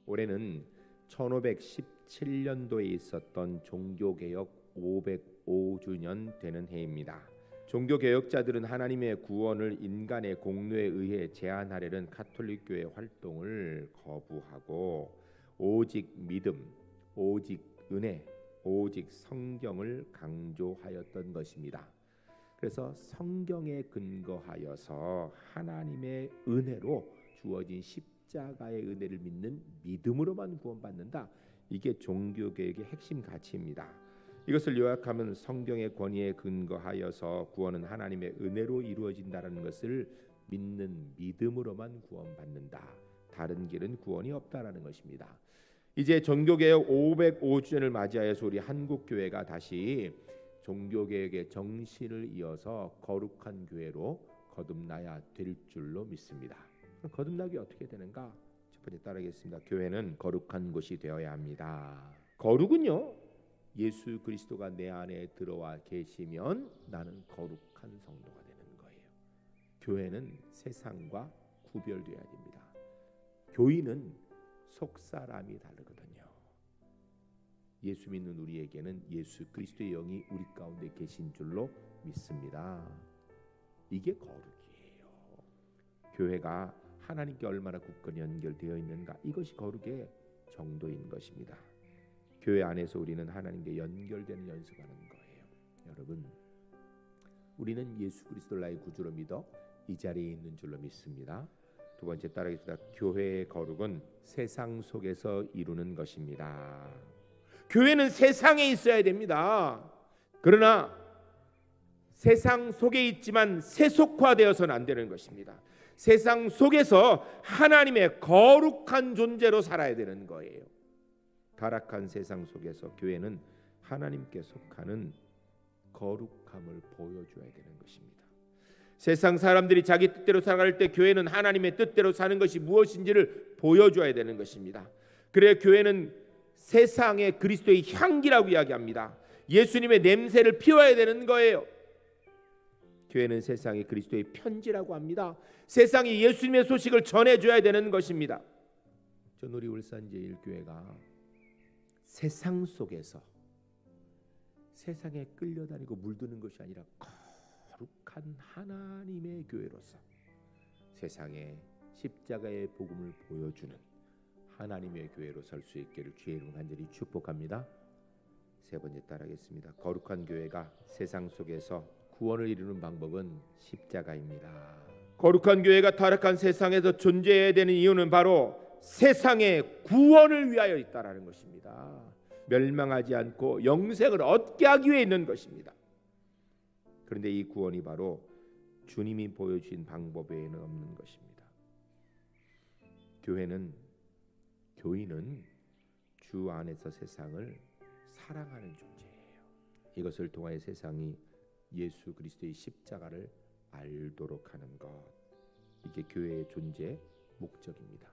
올해는 1517년도에 있었던 종교개혁 505주년 되는 해입니다. 종교개혁자들은 하나님의 구원을 인간의 공로에 의해 제한하려는 가톨릭교회 활동을 거부하고 오직 믿음, 오직 은혜, 오직 성경을 강조하였던 것입니다. 그래서 성경에 근거하여서 하나님의 은혜로 주어진 십자가의 은혜를 믿는 믿음으로만 구원받는다. 이게 종교개혁의 핵심 가치입니다. 이것을 요약하면 성경의 권위에 근거하여서 구원은 하나님의 은혜로 이루어진다는 것을 믿는 믿음으로만 구원받는다. 다른 길은 구원이 없다라는 것입니다. 이제 종교개혁 505주년을 맞이하여서 우리 한국교회가 다시 종교개혁의 정신을 이어서 거룩한 교회로 거듭나야 될 줄로 믿습니다. 거듭나기 어떻게 되는가? 첫 번째 따르겠습니다. 교회는 거룩한 곳이 되어야 합니다. 거룩은요, 예수 그리스도가 내 안에 들어와 계시면 나는 거룩한 성도가 되는 거예요. 교회는 세상과 구별되어야 됩니다. 교인은 속사람이 다르거든요. 예수 믿는 우리에게는 예수 그리스도의 영이 우리 가운데 계신 줄로 믿습니다. 이게 거룩이에요. 교회가 하나님께 얼마나 굳건히 연결되어 있는가, 이것이 거룩의 정도인 것입니다. 교회 안에서 우리는 하나님께 연결되는 연습하는 거예요. 여러분, 우리는 예수 그리스도를 나의 구주로 믿어 이 자리에 있는 줄로 믿습니다. 두 번째 따르겠습니다. 교회의 거룩은 세상 속에서 이루는 것입니다. 교회는 세상에 있어야 됩니다. 그러나 세상 속에 있지만 세속화되어서는 안 되는 것입니다. 세상 속에서 하나님의 거룩한 존재로 살아야 되는 거예요. 타락한 세상 속에서 교회는 하나님께 속하는 거룩함을 보여줘야 되는 것입니다. 세상 사람들이 자기 뜻대로 살아갈 때 교회는 하나님의 뜻대로 사는 것이 무엇인지를 보여줘야 되는 것입니다. 그래야 교회는 세상의 그리스도의 향기라고 이야기합니다. 예수님의 냄새를 피워야 되는 거예요. 교회는 세상의 그리스도의 편지라고 합니다. 세상이 예수님의 소식을 전해줘야 되는 것입니다. 전 우리 울산 제1교회가 세상 속에서 세상에 끌려다니고 물드는 것이 아니라 거룩한 하나님의 교회로서 세상에 십자가의 복음을 보여주는 하나님의 교회로 설 수 있기를 주의 이름으로 간절히 축복합니다. 세 번째 따르겠습니다. 거룩한 교회가 세상 속에서 구원을 이루는 방법은 십자가입니다. 거룩한 교회가 타락한 세상에서 존재해야 되는 이유는 바로 세상의 구원을 위하여 있다라는 것입니다. 멸망하지 않고 영생을 얻게 하기 위해 있는 것입니다. 그런데 이 구원이 바로 주님이 보여주신 방법 외에는 없는 것입니다. 교인은 주 안에서 세상을 사랑하는 존재예요. 이것을 통하여 세상이 예수 그리스도의 십자가를 알도록 하는 것, 이게 교회의 존재 목적입니다.